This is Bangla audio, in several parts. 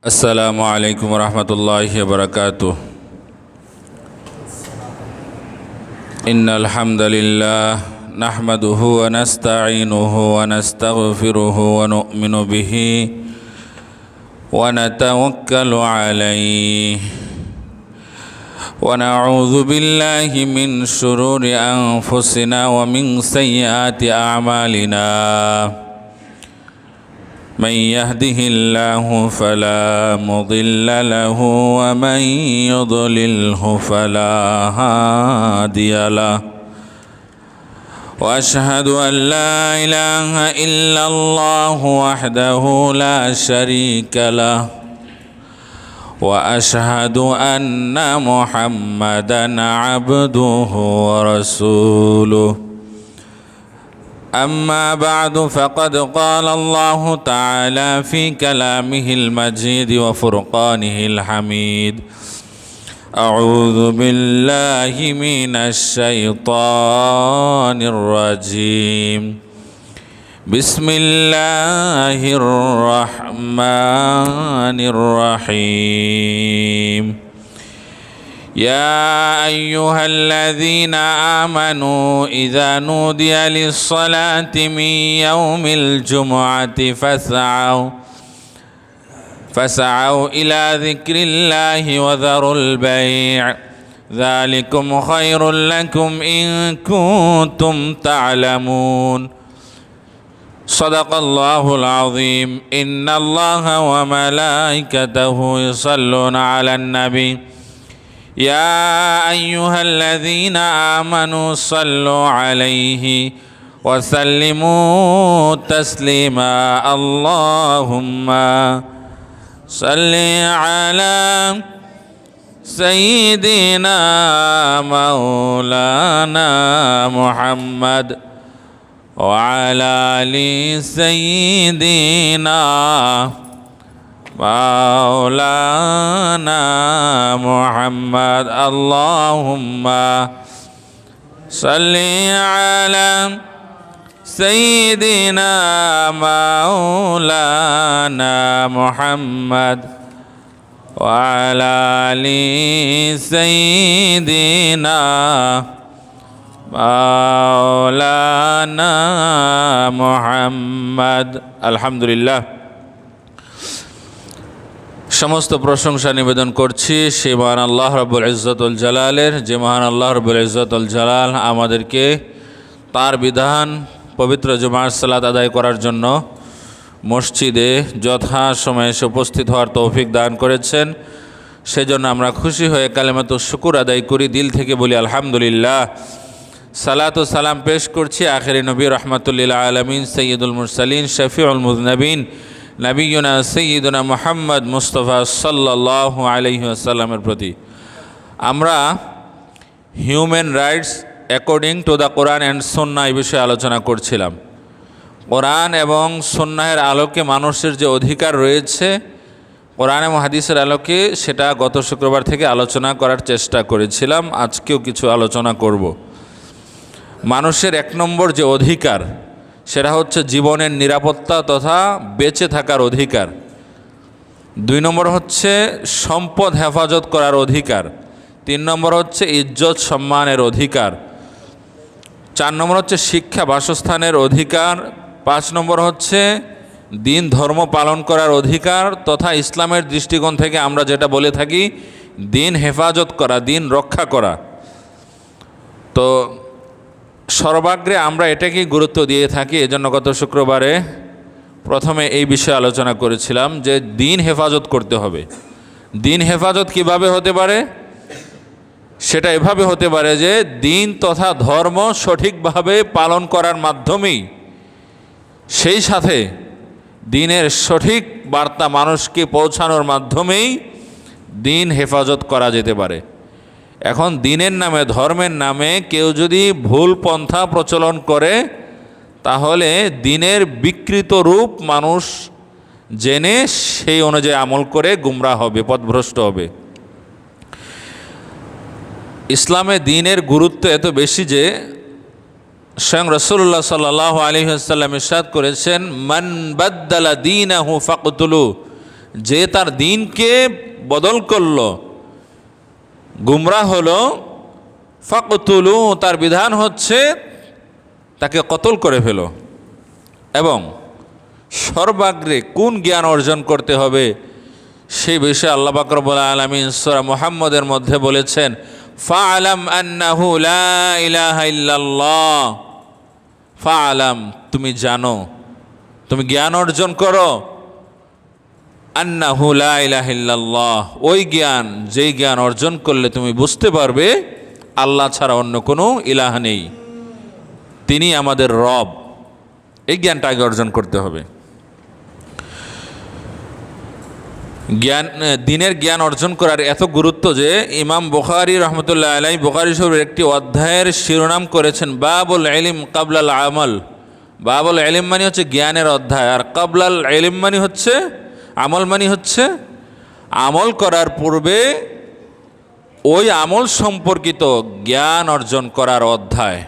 আসসালামু আলাইকুম রহমতুল্লাহি ওয়া বারাকাতুহু। ইন্নাল হামদালিল্লাহ নাহমাদুহু ওয়া নাস্তাঈনুহু ওয়া নাস্তাগফিরুহু ওয়া নু'মিনু বিহি ওয়া নাতাওয়াক্কালু আলাইহি ওয়া নাউযু বিল্লাহি মিন শুরুরি আনফুসিনা ওয়া মিন সাইয়্যাতি আ'মালিনা। من يهده الله فلا مضل له ومن يضلله فلا هادي له واشهد ان لا اله الا الله وحده لا شريك له واشهد ان محمدا عبده ورسوله. أما بعد فقد قال الله تعالى في كلامه المجيد وفرقانه الحميد: أعوذ بالله من الشيطان الرجيم. بسم الله الرحمن الرحيم. يا أيها الذين آمنوا إذا نودي للصلاة من يوم الجمعة فاسعوا إلى ذكر الله وذروا البيع ذلكم خير لكم إن كنتم تعلمون. صدق الله العظيم. إن الله وملائكته يصلون على النبي يا أيها الذين آمنوا صلوا عليه وسلموا تسليما. اللهم صل على سيدنا مولانا محمد وعلى آل سيدنا مولانا محمد. اللهم صل على سيدنا مولانا محمد وعلى آل سيدنا مولانا محمد. الحمد لله. সমস্ত প্রশংসা নিবেদন করছি সেই মহান আল্লাহ রাব্বুল ইজ্জতুল জালালের, যে মহান আল্লাহ রাব্বুল ইজ্জতুল জালাল আমাদেরকে তার বিধান পবিত্র জুমার সালাত আদায় করার জন্য মসজিদে যথা সময়ে এসে উপস্থিত হওয়ার তৌফিক দান করেছেন। সেজন্য আমরা খুশি হয়ে কালেমাতুশ শুকুর আদায় করি, দিল থেকে বলি আলহামদুলিল্লাহ। সালাত ও সালাম পেশ করছি আখিরি নবী রাহমাতুল লিল আলামিন সাইয়্যিদুল মুরসালিন শফিউল মুযনিবিন নবিয়ুনা সৈয়দুনা মুহাম্মদ মুস্তাফা সাল্লাল্লাহু আলাইহি ওয়াসাল্লামের প্রতি। আমরা human rights according to the Quran and সুন্নাহ এই বিষয়ে আলোচনা করছিলাম। কোরআন এবং সুন্নাহের আলোকে মানুষের যে অধিকার রয়েছে কোরআন এবং হাদিসের আলোকে, সেটা গত শুক্রবার থেকে আলোচনা করার চেষ্টা করেছিলাম। আজকেও কিছু আলোচনা করব। মানুষের এক নম্বর যে অধিকার, সেটা হচ্ছে জীবনের নিরাপত্তা তথা বেঁচে থাকার অধিকার। দুই নম্বর হচ্ছে সম্পদ হেফাজত করার অধিকার। তিন নম্বর হচ্ছে ইজ্জত সম্মানের অধিকার। চার নম্বর হচ্ছে শিক্ষা বাসস্থানের অধিকার। পাঁচ নম্বর হচ্ছে দিন ধর্ম পালন করার অধিকার তথা ইসলামের দৃষ্টিকোণ থেকে আমরা যেটা বলে থাকি দিন হেফাজত করা, দিন রক্ষা করা। তো সর্বাগ্রে আমরা এটাকেই গুরুত্ব দিয়ে থাকি। এজন্য গত শুক্রবারে প্রথমে এই বিষয়ে আলোচনা করেছিলাম যে দিন হেফাজত করতে হবে। দিন হেফাজত কিভাবে হতে পারে? সেটা এভাবে হতে পারে যে দিন তথা ধর্ম সঠিকভাবে পালন করার মাধ্যমেই, সেই সাথে দিনের সঠিক বার্তা মানুষকে পৌঁছানোর মাধ্যমেই দিন হেফাজত করা যেতে পারে। এখন দিনের নামে, ধর্মের নামে কেউ যদি ভুল পন্থা প্রচলন করে, তাহলে দিনের বিকৃত রূপ মানুষ জেনে সেই অনুযায়ী আমল করে গুমরাহ হবে, পথভ্রষ্ট হবে। ইসলামে দিনের গুরুত্ব এত বেশি যে স্বয়ং রাসূলুল্লাহ সাল্লাল্লাহু আলাইহি ওয়াসাল্লাম ইরশাদ করেছেন, মান বাদ্দালা দীনাহু ফাকতুলু, যে তার দিনকে বদল করলো, গুমরাহ হলো, ফাকতুলু, তার বিধান হচ্ছে তাকে কতল করে ফেলো। এবং সর্বাগ্রে কোন জ্ঞান অর্জন করতে হবে সেই বিষয়ে আল্লাহ পাক রব্বুল আলামিন সূরা মুহাম্মদের মধ্যে বলেছেন, ফাআলাম আন্নাহু লা ইলাহা ইল্লাল্লাহ, ফাআলাম, তুমি জানো, তুমি জ্ঞান অর্জন করো, আন্নাহু লা ইলাহা ইল্লাল্লাহ, ওই জ্ঞান যেই জ্ঞান অর্জন করলে তুমি বুঝতে পারবে আল্লাহ ছাড়া অন্য কোনো ইলাহ নেই, তিনি আমাদের রব। এই জ্ঞানটা আগে অর্জন করতে হবে। জ্ঞান, দিনের জ্ঞান অর্জন করার এত গুরুত্ব যে ইমাম বুখারী রহমতুল্লাহ আলাইহি বুখারী শরীফের একটি অধ্যায়ের শিরোনাম করেছেন বাবুল ইলম কাবলাল আমল। বাবুল ইলম মানে হচ্ছে জ্ঞানের অধ্যায়, আর কাবলাল ইলম মানে হচ্ছে আমল, মানে হচ্ছে আমল করার পূর্বে ওই আমল সম্পর্কিত জ্ঞান অর্জন করার অধ্যায়।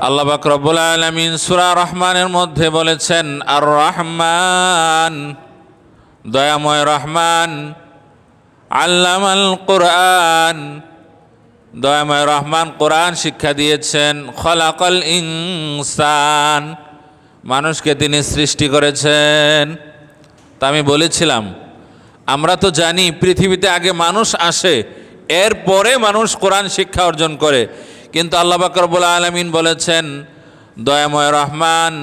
আল্লাহ পাক রব্বুল আলামিন সূরা রহমানের মধ্যে বলেছেন, আর রহমান, দয়াময় রহমান, আল্লামাল কোরআন, দয়াময় রহমান কোরআন শিক্ষা দিয়েছেন, খলাকাল ইনসান, মানুষকে তিনি সৃষ্টি করেছেন। তা আমি বলেছিলাম, আমরা তো জানি পৃথিবীতে আগে মানুষ আসে, এরপরে মানুষ কোরআন শিক্ষা অর্জন করে, কিন্তু আল্লাহ পাক রব্বুল আলামিন বলেছেন দয়াময় রহমান,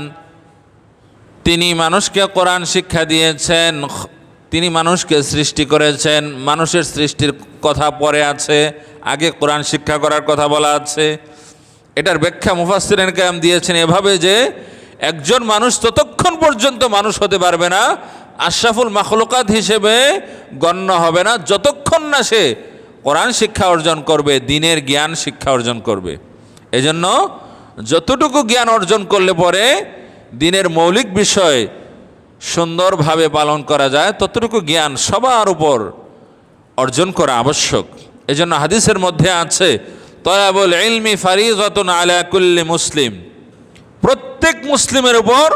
তিনি মানুষকে কোরআন শিক্ষা দিয়েছেন, তিনি মানুষকে সৃষ্টি করেছেন। মানুষের সৃষ্টির কথা পরে আছে, আগে কোরআন শিক্ষা করার কথা বলা আছে। এটার ব্যাখ্যা মুফাসসিরিন কেরাম দিয়েছেন এভাবে যে একজন মানুষ ততক্ষণ পর্যন্ত মানুষ হতে পারবে না, আশরাফুল মাখলুকাত হিসেবে গণ্য হবে না, যতক্ষণ না সে কোরআন শিক্ষা অর্জন করবে, দ্বীনের জ্ঞান শিক্ষা অর্জন করবে। এজন্য যতটুকু জ্ঞান অর্জন করলে পরে দ্বীনের মৌলিক বিষয় সুন্দরভাবে পালন করা যায়, ততটুকু জ্ঞান সবার উপর অর্জন করা আবশ্যক। এজন্য হাদিসের মধ্যে আছে, তলাবুল ইলমি ফারিযাতুন আলা কুল্লি মুসলিম, প্রত্যেক মুসলিমের উপর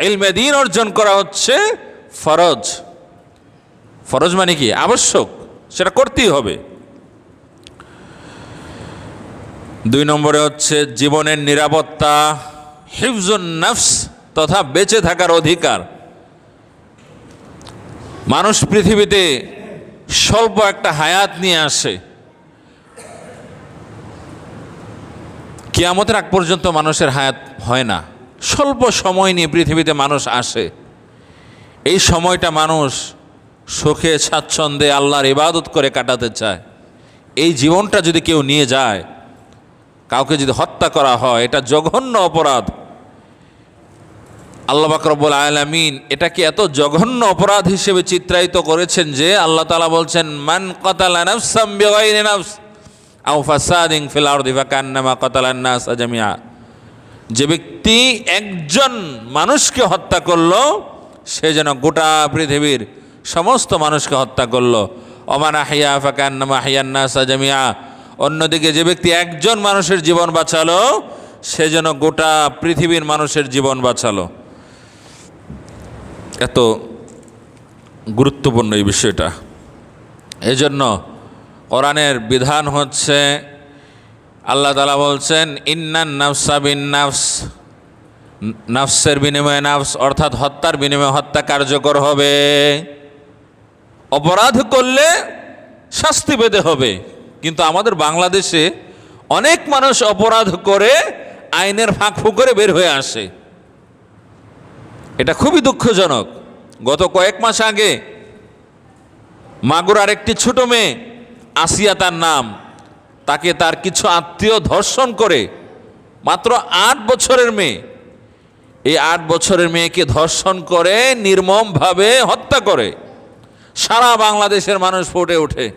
ইলমে দ্বীন অর্জন করা হচ্ছে ফরজ। ফরজ মানে কি? আবশ্যক, সেটা করতেই হবে। 2 নম্বরে হচ্ছে জীবনের নিরাপত্তা, হিফজুন নফস, তথা বেঁচে থাকার অধিকার। মানুষ পৃথিবীতে স্বল্প একটা হায়াত নিয়ে আসে, কিয়ামতের আগ পর্যন্ত মানুষের হায়াত হয় না, স্বল্প সময় নিয়ে পৃথিবীতে মানুষ আসে। এই সময়টা মানুষ সুখে স্বাচ্ছন্দ্যে আল্লাহর ইবাদত করে কাটাতে চায়। এই জীবনটা যদি কেউ নিয়ে যায়, কাউকে যদি হত্যা করা হয়, এটা জঘন্য অপরাধ। আল্লাহ পাক রব্বুল আলামিন এটাকে এত জঘন্য অপরাধ হিসেবে চিত্রায়িত করেছেন যে আল্লাহ তাআলা বলছেন, মান কাতালা নাফসাম বিগাইরি নাফস আও ফাসাদিন ফিল আরদি ফাকান্নামা কাতালান নাস জামিআ, যে ব্যক্তি একজন মানুষকে হত্যা করলো সে যেন গোটা পৃথিবীর সমস্ত মানুষকে হত্যা করলো। ওমান আহইয়া ফাকান্নামা আহইয়ান নাস জামিআ, অন্যদিকে যে ব্যক্তি একজন মানুষের জীবন বাঁচালো সে যেন গোটা পৃথিবীর মানুষের জীবন বাঁচালো। এত গুরুত্বপূর্ণ এই বিষয়টা। এজন্য কোরআনের বিধান হচ্ছে, আল্লাহ তাআলা বলছেন, ইন্নান নাফসা বিন নাফস, নাফসের বিনিময়ে নাফস, অর্থাৎ হত্যার বিনিময়ে হত্যা কার্যকর হবে। অপরাধ করলে শাস্তি পেতে হবে। কিন্তু আমাদের বাংলাদেশে অনেক মানুষ অপরাধ করে আইনের ফাঁক ফুকরে বের হয়ে আসে, এটা খুবই দুঃখজনক। গত কয়েক মাস আগে মাগুরার একটি ছোট মেয়ে, আসিয়া তার নাম, তাকে তার কিছু আত্মীয় ধর্ষণ করে, মাত্র 8 বছরের মেয়ে, এই 8 বছরের মেয়েকে ধর্ষণ করে নির্মমভাবে হত্যা করে। সারা বাংলাদেশের মানুষ ফুটে ওঠে,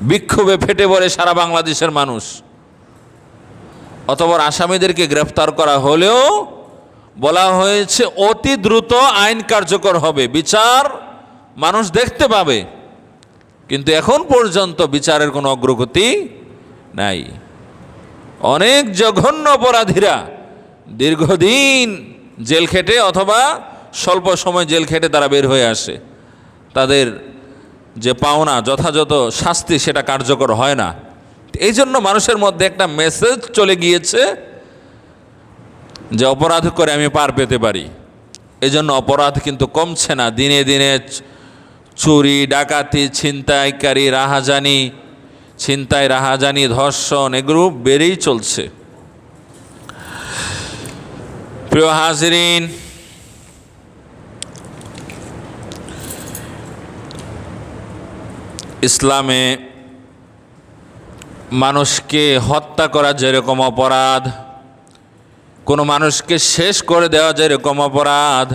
বিক্ষোভে ফেটে পড়ে সারা বাংলাদেশের মানুষ। অতঃপর আসামিদেরকে গ্রেফতার করা হলেও বলা হয়েছে অতি দ্রুত আইন কার্যকর হবে, বিচার মানুষ দেখতে পাবে। কিন্তু এখন পর্যন্ত বিচারের কোনো অগ্রগতি নাই। অনেক জঘন্য অপরাধীরা দীর্ঘদিন জেল খেটে অথবা স্বল্প সময় জেল খেটে তারা বের হয়ে আসে, তাদের যে পাওনা যথাযথ শাস্তি সেটা কার্যকর হয় না। এই জন্য মানুষের মধ্যে একটা মেসেজ চলে গিয়েছে যে অপরাধ করে আমি পার পেতে পারি। এই জন্য অপরাধ কিন্তু কমছে না, দিনে দিনে চুরি, ডাকাতি, ছিনতাই, রাহাজানি, ধর্ষণ এগুলো বেড়েই চলছে। প্রিয় হাজিরিন, ইসলামে মানুষকে হত্যা করা যেরকম অপরাধ, কোনো মানুষকে শেষ করে দেওয়া যেরকম অপরাধ,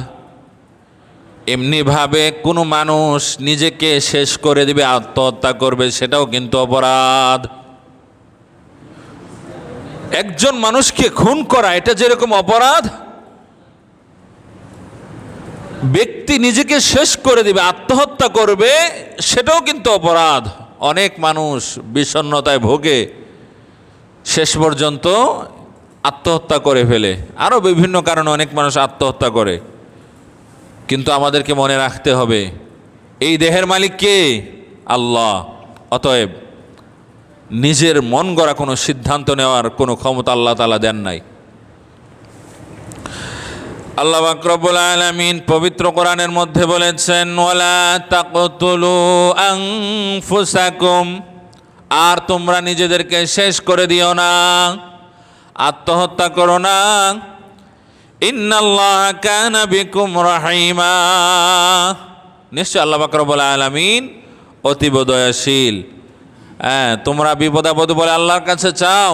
এমনিভাবে কোনো মানুষ নিজেকে শেষ করে দিবে, আত্মহত্যা করবে, সেটাও কিন্তু অপরাধ। একজন মানুষকে খুন করা এটা যেরকম অপরাধ, ব্যক্তি নিজেকে শেষ করে দিবে, আত্মহত্যা করবে, সেটাও কিন্তু অপরাধ। অনেক মানুষ বিষণ্ণতায় ভোগে, শেষ পর্যন্ত আত্মহত্যা করে ফেলে। আরও বিভিন্ন কারণে অনেক মানুষ আত্মহত্যা করে। কিন্তু আমাদেরকে মনে রাখতে হবে এই দেহের মালিক কে? আল্লাহ। অতএব নিজের মন গড়া কোনো সিদ্ধান্ত নেওয়ার কোনো ক্ষমতা আল্লাহ তাআলা দেন নাই। আল্লাহ পাক রব্বুল আলামিন পবিত্র কোরআনের মধ্যে বলেছেন, ওয়ালা তাকতুলু আনফুসাকুম, আর তোমরা নিজেদেরকে শেষ করে দিও না, আত্মহত্যা করো না। ইন্নাল্লাহা কানা বিকুম রাহিমা, নিশ্চয় আল্লাহ পাক রব্বুল আলামিন অতীব দয়াশীল। তোমরা বিপদ আপদ বলে আল্লাহর কাছে চাও,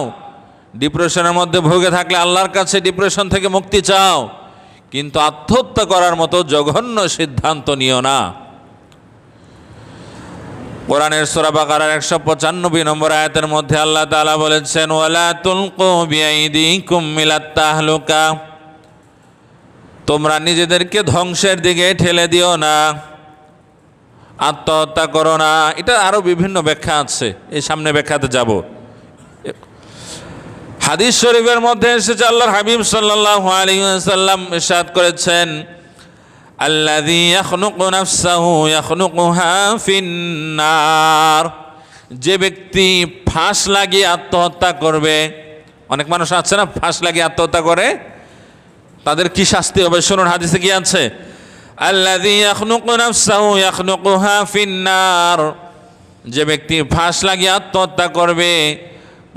ডিপ্রেশনের মধ্যে ভুগে থাকলে আল্লাহর কাছে ডিপ্রেশন থেকে মুক্তি চাও, কিন্তু আত্মহত্যা করার মতো জঘন্য সিদ্ধান্ত নিও না। কোরআনের সূরা বাকারার 195 নম্বর আয়াতের মধ্যে আল্লাহ তাআলা বলেছেন, ওয়ালা তুলকু বিআইদিকুম ইলাত তাহলুকা, তোমরা নিজেদেরকে ধ্বংসের দিকে ঠেলে দিও না, আত্মহত্যা করো না। এটা আরও বিভিন্ন ব্যাখ্যা আছে, এই সামনে ব্যাখ্যাতে যাব। হাদিস শরীফের মধ্যে এসেছে, আল্লাহর হাবিব সাল্লাল্লাহু আলাইহি ওয়াসাল্লাম ইরশাদ করেছেন, আল্লাযী ইয়াখলুকু নাফসাহু ইয়াখলুকুহা ফিন্নার, যে ব্যক্তি ফাঁস লাগিয়ে আত্মহত্যা করবে। অনেক মানুষ আছে না, ফাঁস লাগিয়ে আত্মহত্যা করে, তাদের কি শাস্তি হবে শুনুন, হাদিসে কি আছে? আল্লাযী ইয়াখলুকু নাফসাহু ইয়াখলুকুহা ফিন্নার, যে ব্যক্তি ফাঁস লাগিয়ে আত্মহত্যা করবে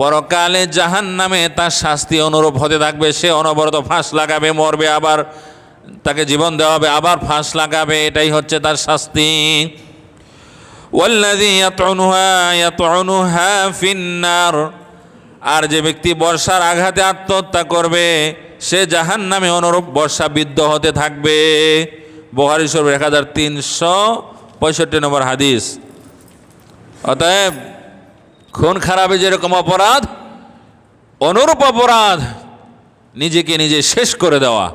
পরকালে জাহান্নামে তার শাস্তি অনুরূপ হতে থাকবে। সে অনবরত ফাঁস লাগাবে, মরবে, আবার তাকে জীবন দেওয়া হবে, আবার ফাঁস লাগাবে, এটাই হচ্ছে তার শাস্তি। ওয়াল্লাযী ইয়াতউনুহা ফিন্নার, আর যে ব্যক্তি বর্ষার আঘাতে আত্মহত্যা করবে সে জাহান্নামে অনুরূপ বর্ষাবিদ্ধ হতে থাকবে। বুখারী শরীফ 1365 নম্বর হাদিস। অতএব খুন খারাপে যেরকম অপরাধ, অনুরূপ অপরাধ নিজেকে নিজে শেষ করে দেওয়া।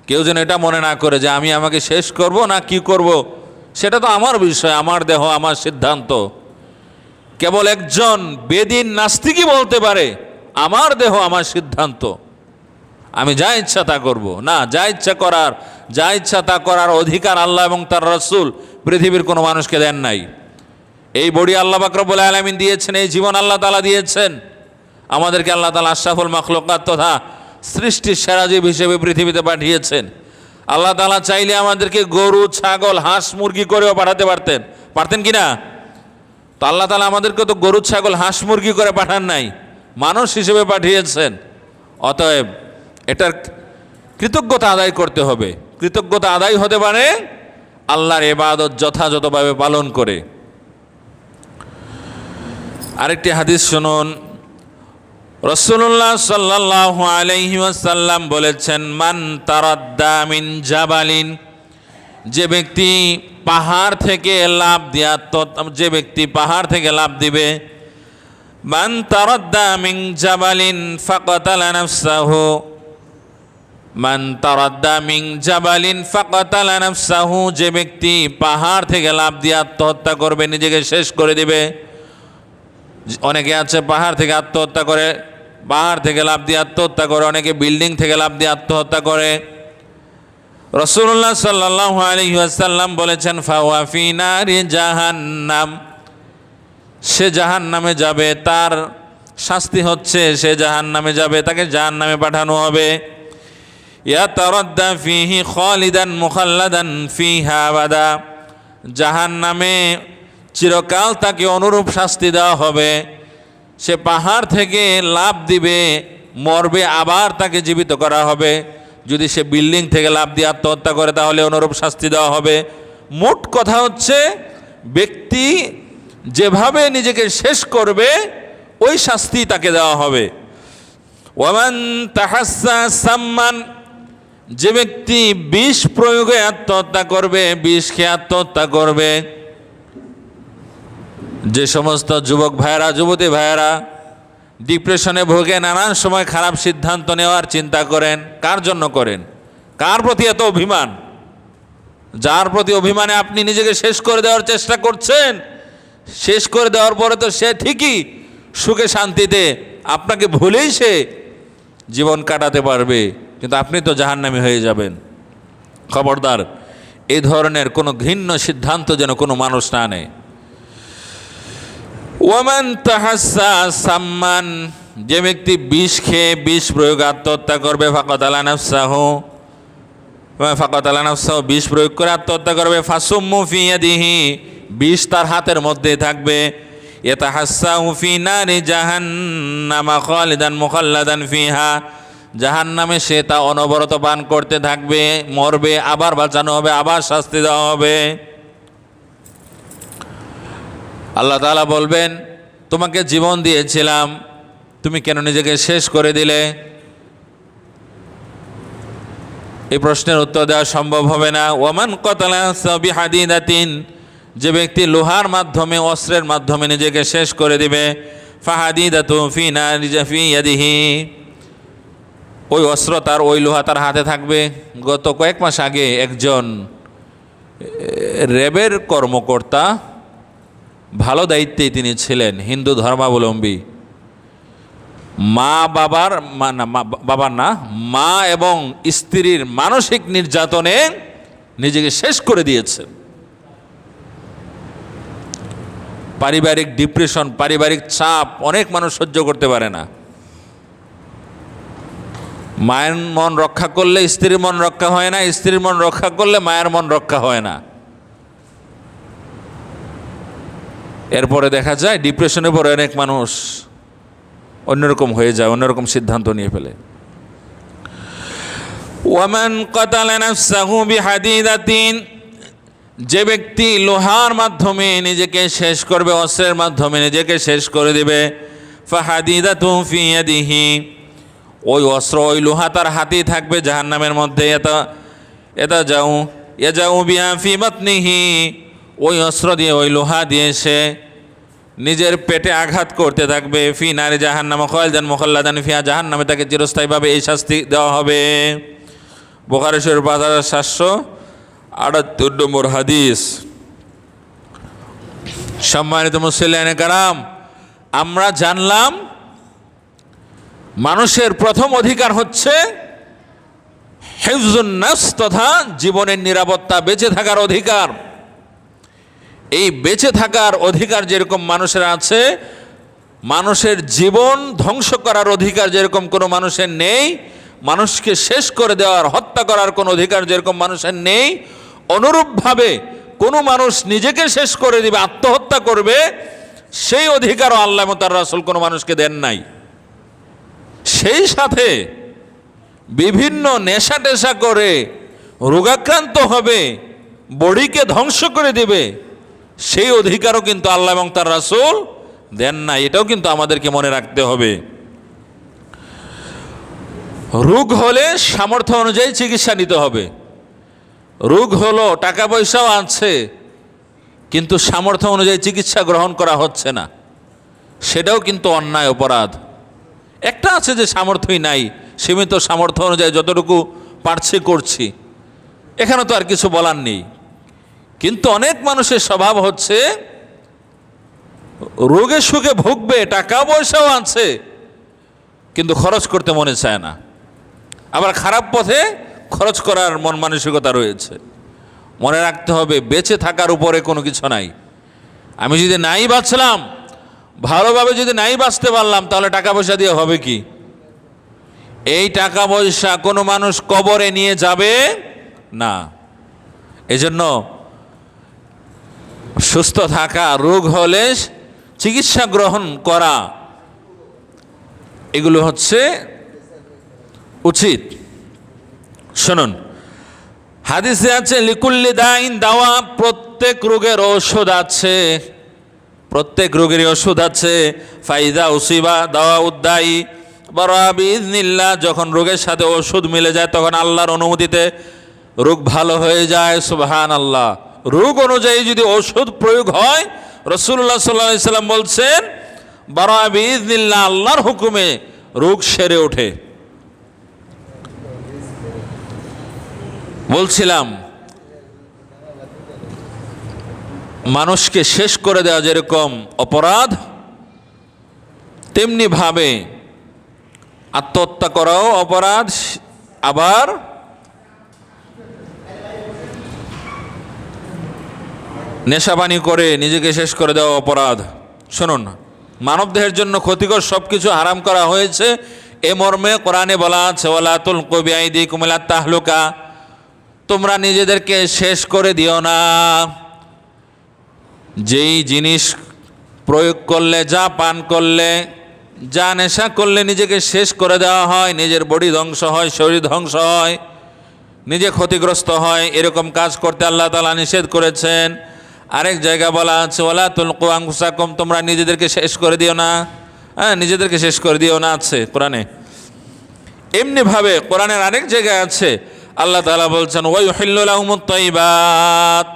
কেউ যেন এটা মনে না করে যে আমি আমাকে শেষ করব না কি করব, সেটা তো আমার বিষয়, আমার দেহ, আমার সিদ্ধান্ত। কেবল একজন বেদিন নাস্তিকই বলতে পারে আমার দেহ আমার সিদ্ধান্ত, আমি যা ইচ্ছা তা করব। না, যা ইচ্ছা তা করার অধিকার আল্লাহ এবং তার রাসূল পৃথিবীর কোনো মানুষকে দেন নাই। এই বডি আল্লাহ পাক রব্বুল আলামিন দিয়েছেন, এই জীবন আল্লাহ তাআলা দিয়েছেন। আমাদেরকে আল্লাহ তাআলা আশরাফুল মাখলুকাত তথা সৃষ্টির সেরা জীব হিসেবে পৃথিবীতে পাঠিয়েছেন। আল্লাহ তাআলা চাইলে আমাদেরকে গরু, ছাগল, হাঁস, মুরগি করেও পাঠাতে পারতেন কি না? তো আল্লাহ তাআলা আমাদেরকে তো গরু, ছাগল, হাঁস, মুরগি করে পাঠান নাই, মানুষ হিসেবে পাঠিয়েছেন। অতএব এটার কৃতজ্ঞতা আদায় করতে হবে। কৃতজ্ঞতা আদায় হতে পারে আল্লাহর ইবাদত যথাযথভাবে পালন করে। আরেকটি হাদিস শুনুন, রাসূলুল্লাহ সাল্লাল্লাহু আলাইহি ওয়াসাল্লাম বলেছেন, মান তারাদ্দা মিন জাবালিন, যে ব্যক্তি পাহাড় থেকে লাফ দিবে, মান তারাদ্দা মিন জাবালিন ফাকাতালা নাফসাহু, মান তারাদ্দা মিন জাবালিন ফাকাতালা নাফসাহু, যে ব্যক্তি পাহাড় থেকে লাফ দিয়ে আত্মহত্যা করবে, নিজেকে শেষ করে দিবে। অনেকে আছে পাহাড় থেকে আত্মহত্যা করে, পাহাড় থেকে লাফ দিয়ে আত্মহত্যা করে, অনেকে বিল্ডিং থেকে লাফ দিয়ে আত্মহত্যা করে। রাসূলুল্লাহ সাল্লাল্লাহু আলাইহি ওয়াসাল্লাম বলেছেন, ফাওয়া ফি নারি জাহান্নাম, সে জাহান্নামে যাবে, তার শাস্তি হচ্ছে সে জাহান্নামে যাবে, তাকে জাহান্নামে পাঠানো হবে। ইয়াতারাদ্দা ফিহি খালিদান মুখাল্লাদান ফিহা আবাদা, জাহান্নামে চিরকাল তাকে অনুরূপ শাস্তি দেওয়া হবে। সে পাহাড় থেকে লাফ দিবে, মরবে, আবার তাকে জীবিত করা হবে। যদি সে বিল্ডিং থেকে লাফ দিয়ে আত্মহত্যা করে তাহলে অনুরূপ শাস্তি দেওয়া হবে। মোট কথা হচ্ছে, ব্যক্তি যেভাবে নিজেকে শেষ করবে ওই শাস্তি তাকে দেওয়া হবে। ওয়ামান তাহাসসা সাম্মান, যে ব্যক্তি বিষ প্রয়োগে আত্মহত্যা করবে, বিষ খেয়ে আত্মহত্যা করবে। যে সমস্ত যুবক ভাইয়েরা, যুবতী ভাইয়েরা ডিপ্রেশনে ভোগে, নানান সময় খারাপ সিদ্ধান্ত নেওয়ার চিন্তা করেন, কার জন্য করেন? কার প্রতি এত অভিমান? যার প্রতি অভিমানে আপনি নিজেকে শেষ করে দেওয়ার চেষ্টা করছেন, শেষ করে দেওয়ার পরে তো সে ঠিকই সুখে শান্তিতে আপনাকে ভুলেই সে জীবন কাটাতে পারবে, কিন্তু আপনি তো জাহান্নামী হয়ে যাবেন। খবরদার, এই ধরনের কোনো ঘৃণ্য সিদ্ধান্ত যেন কোনো মানুষ না নেয়। ওয়ামান তাহাসসা সাম্মান, যে ব্যক্তি বিষ খেয়ে বিষ প্রয়োগ আত্মহত্যা করবে, ফাকাতালা নাফসাহু, বিষ প্রয়োগ করে আত্মহত্যা করবে। ফাসুম্মু ফি ইয়াদিহি, বিষ তার হাতের মধ্যে থাকবে। ইয়াতাহাসসাহু ফি নারি জাহান্নামা খালিদান মুখাল্লাদান ফিহা, জাহান্নামে সে তা অনবরত পান করতে থাকবে, মরবে, আবার বাঁচানো হবে, আবার শাস্তি দেওয়া হবে। আল্লাহ তাআলা বলবেন, তোমাকে জীবন দিয়েছিলাম, তুমি কেন নিজেকে শেষ করে দিলে? এই প্রশ্নের উত্তর দেওয়া সম্ভব হবে না। ওয়ামান কাতালা বিহাদিদাতিন, যে ব্যক্তি লোহার মাধ্যমে, অস্ত্রের মাধ্যমে নিজেকে শেষ করে দিবে। ফাহাদিদাতু ফি নারি ফি ইয়াদিহি, ওই অস্ত্র তার, ওই লোহা তার হাতে থাকবে। গত কয়েক মাস আগে একজন র্যাবের কর্মকর্তা, ভালো দায়িত্বেই তিনি ছিলেন, হিন্দু ধর্মাবলম্বী, বাবার না, মা এবং স্ত্রীর মানসিক নির্যাতনে নিজেকে শেষ করে দিয়েছেন। পারিবারিক ডিপ্রেশন, পারিবারিক চাপ অনেক মানুষ সহ্য করতে পারে না। মায়ের মন রক্ষা করলে স্ত্রীর মন রক্ষা হয় না, স্ত্রীর মন রক্ষা করলে মায়ের মন রক্ষা হয় না। এরপরে দেখা যায় ডিপ্রেশনে পড়ে অনেক মানুষ অন্যরকম হয়ে যায়, অন্যরকম সিদ্ধান্ত নিয়ে ফেলে। ওয়ামান কাতালা নাফসাহু বিহাদিদাতিন, যে ব্যক্তি লোহার মাধ্যমে নিজেকে শেষ করবে, অস্ত্রের মাধ্যমে নিজেকে শেষ করে দিবে। ফাহাদিদাতু ফি ইয়াদিহি, ওই অস্ত্র, ওই লোহা তার হাতেই থাকবে জাহান্নামের মধ্যে। এটা যাও বিহা ফি বাতনিহি, ওই অস্ত্র দিয়ে, ওই লোহা দিয়ে সে নিজের পেটে আঘাত করতে থাকবে। ফি নারি জাহান্নাম খালিদান মুখাল্লাদান ফিহা, জাহান্নামে তাকে চিরস্থায়ীভাবে এই শাস্তি দেওয়া হবে। বুখারী শরীফ 5778 নম্বর হাদিস। সম্মানিত মুসলিম কারাম, আমরা জানলাম মানুষের প্রথম অধিকার হচ্ছে হিফজুন নাফস, তথা জীবনের নিরাপত্তা, বেঁচে থাকার অধিকার। এই বেঁচে থাকার অধিকার যেরকম মানুষের আছে, মানুষের জীবন ধ্বংস করার অধিকার যেরকম কোনো মানুষের নেই, মানুষকে শেষ করে দেওয়ার, হত্যা করার কোনো অধিকার যেরকম মানুষের নেই, অনুরূপভাবে কোনো মানুষ নিজেকে শেষ করে দিবে, আত্মহত্যা করবে, সেই অধিকারও আল্লাহ এবং তার রাসূল কোনো মানুষকে দেন নাই। সেই সাথে বিভিন্ন নেশা টেশা করে রোগাক্রান্ত হবে, বডিকে ধ্বংস করে দিবে, সেই অধিকারও কিন্তু আল্লাহ এবং তার রাসূল দেন না। এটাও কিন্তু আমাদেরকে মনে রাখতে হবে। রোগ হলে সামর্থ্য অনুযায়ী চিকিৎসা নিতে হবে। রোগ হলো, টাকা পয়সাও আছে, কিন্তু সামর্থ্য অনুযায়ী চিকিৎসা গ্রহণ করা হচ্ছে না, সেটাও কিন্তু অন্যায়, অপরাধ। একটা আছে যে সামর্থ্যই নাই, সীমিত সামর্থ্য অনুযায়ী যতটুকু পারছি করছি, এখানে তো আর কিছু বলার নেই। কিন্তু অনেক মানুষের স্বভাব হচ্ছে রোগে সুখে ভুগবে, টাকা পয়সাও আছে, কিন্তু খরচ করতে মনে চায় না। আবার খারাপ পথে খরচ করার মন মানসিকতা রয়েছে। মনে রাখতে হবে বেঁচে থাকার উপরে কোনো কিছু নাই। আমি যদি নাই বাঁচলাম, ভালোভাবে যদি নাই বাঁচতে পারলাম, তাহলে টাকা পয়সা দিয়ে হবে কি? এই টাকা পয়সা কোনো মানুষ কবরে নিয়ে যাবে না। এজন্য সুস্থ থাকা, রোগ হলে চিকিৎসা গ্রহণ করা, এগুলো হচ্ছে উচিত। শুনুন, হাদিসে আছে লিকুল্লি দাইন দাওয়া, প্রত্যেক রোগের ঔষধ আছে, প্রত্যেক রোগেরই ওষুধ আছে। ফাইদা উসিবা দাওয়া উদ্দায়ী বরা বিইজনিল্লাহ, যখন রোগের সাথে ওষুধ মিলে যায় তখন আল্লাহর অনুমতিতে রোগ ভালো হয়ে যায়। সুবহানাল্লাহ। রোগ অনুযায়ী যদি ওষুধ প্রয়োগ হয়, রাসূলুল্লাহ সাল্লাল্লাহু আলাইহি সাল্লাম বলছেন বরা বিইজনিল্লাহ, আল্লাহর হুকুমে রোগ সেরে ওঠে। বলছিলাম মানুষকে শেষ করে দেওয়া যেরকম অপরাধ, তেমনি ভাবে আত্মহত্যা করাও অপরাধ, আবার নেশাপানি করে নিজেকে শেষ করে দেওয়া অপরাধ। শুনুন, মানবদেহের জন্য ক্ষতিকর সব কিছু হারাম করা হয়েছে, এ মর্মে কোরআনে বলা আছে ওয়ালা তুলকু বিআইদিকুম ইলা তাহলুকা, তোমরা নিজেদেরকে শেষ করে দিও না। যেই জিনিস প্রয়োগ করলে, যা পান করলে, যা নেশা করলে নিজেকে শেষ করে দেওয়া হয়, নিজের বডি ধ্বংস হয়, শরীর ধ্বংস হয়, নিজে ক্ষতিগ্রস্ত হয়, এরকম কাজ করতে আল্লাহ তাআলা নিষেধ করেছেন। আরেক জায়গা বলা আছে ওয়ালা তুলকু আনফুসাকুম, তোমরা নিজেদেরকে শেষ করে দিও না। নিজেদেরকে শেষ করে দিও না আছে কোরআনে। এমনিভাবে কোরআনের আরেক জায়গায় আছে আল্লাহ তাআলা বলছেন ওয়া ইউহিল্লু লাহুমুত তাইয়্যিবাত,